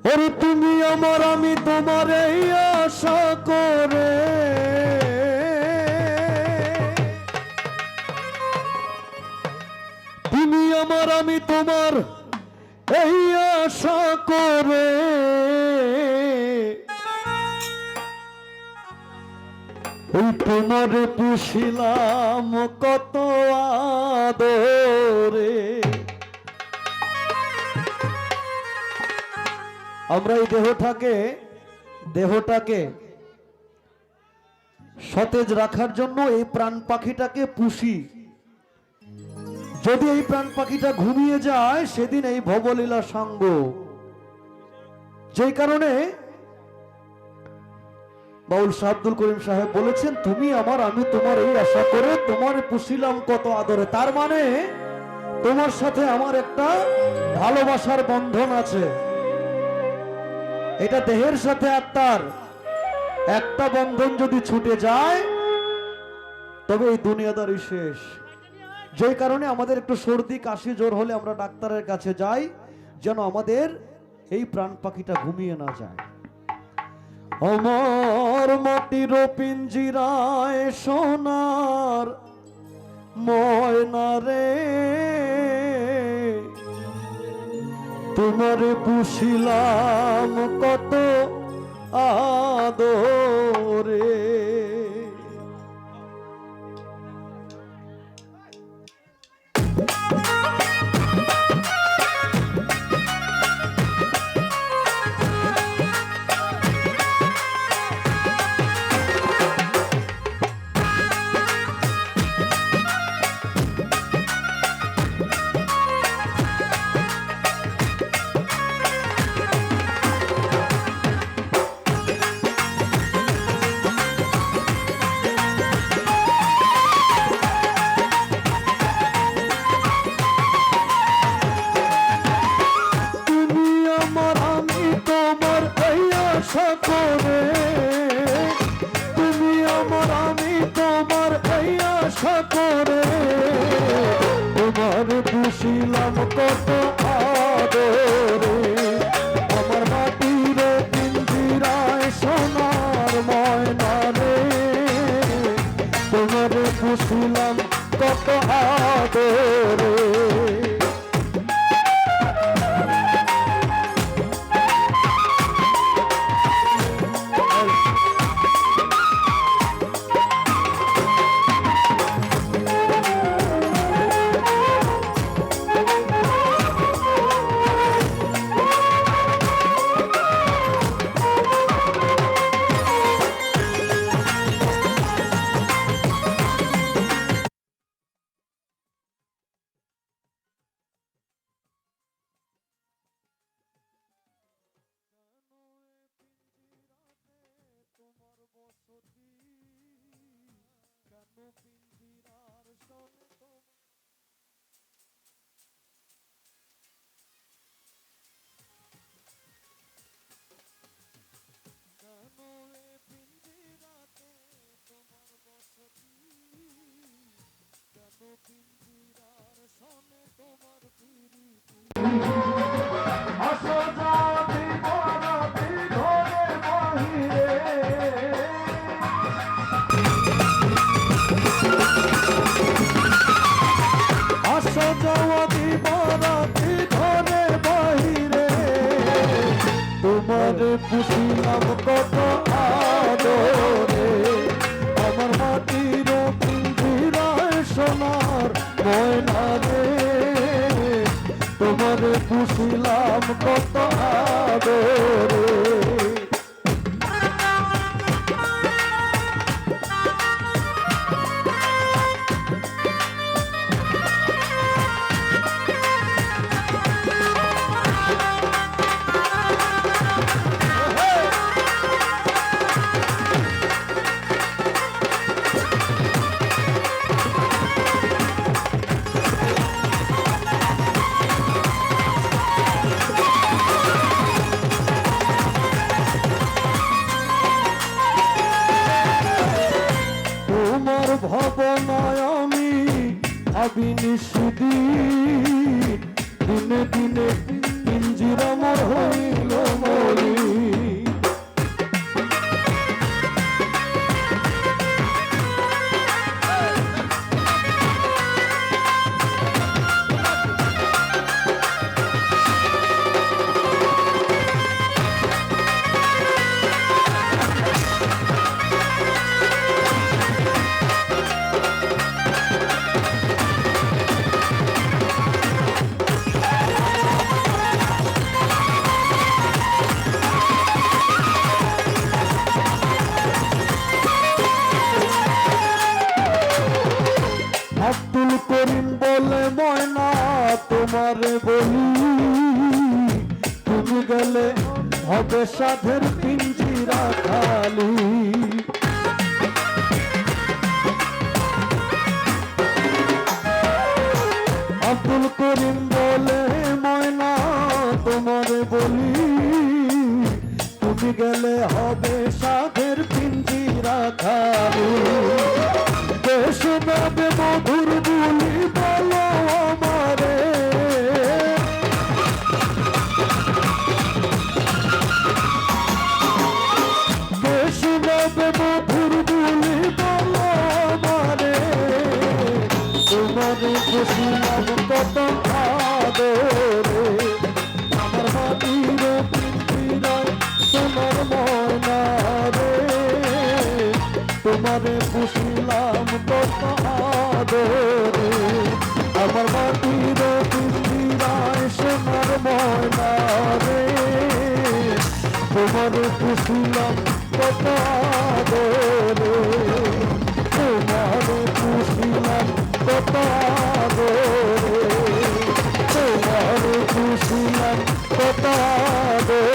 ওরে তুমি আমার আমি তোমার এই আশা করে, তুমি আমার আমি তোমার এই আশা করে, ওই তোমার পুষিলাম কত আদরে। আমরা এই দেহটাকে সতেজ রাখার জন্য এই প্রাণ পাখিটাকে পুষি। যদি এই প্রাণ পাখিটা ঘুমিয়ে যায় সেদিন এই ভবলীলা সাঙ্গ। যেই কারণে বাউল শাহ আব্দুল করিম সাহেব বলেছেন, তুমি আমার আমি তোমার এই আশা করে, তোমার পুষিলাম কত আদরে। তার মানে তোমার সাথে আমার একটা ভালোবাসার বন্ধন আছে। এটা দেহের সাথে আত্মার একটা বন্ধন যদি ছুটে যায় তবে এই দুনিয়াদারি শেষ। যেই কারণে আমাদের একটু সর্দি কাশি জ্বর হলে আমরা ডাক্তারের কাছে যাই, যেন আমাদের এই প্রাণ পাখিটা ঘুমিয়ে না যায়। আমার মাটির পিঞ্জিরায় সোনার ময়না রে, তোমারে পুষিলাম কত আদরে। আশা করে, তুমি আমার আমি তোমার এই আশা করে, তোমার পুষিলাম কত আদরে। আমার মাটির পিঞ্জিরায় সোনার ময়না রে, তোমার পুষিলাম কত আদরে। পুষিলাম কত আদরে, আমার মাটির পিঞ্জিরায় সোনার ময়না রে, তোমার পুষিলাম কত আদরে। ভবনায় আমি ভাবি নিশিদিন, দিনে দিনে পিঞ্জিরা মোর হইল। হবে সাধের পিঞ্জিরা খালি। আব্দুল করিম বলে ময়না তোমারে বলি, তুমি গেলে হবে সাধের পিঞ্জিরা খালি। দেশ যাবে মধুর বুলি বলো আমারে, দেশ যাবে মধুর বুলি বলো আমারে। তোমারে খুশিলাম কত আদরে, আমার মাটির পিঞ্জিরায় সোনার ময়না রে। তোমারে খুশিলাম কত আদরে, আমার মাটির পিঞ্জিরায় সোনার ময়না রে। তোমারে খুশিলাম কত আদরে, তোমারে খুশিলাম কত আদরে, তোমারে খুশিলাম কত আদরে।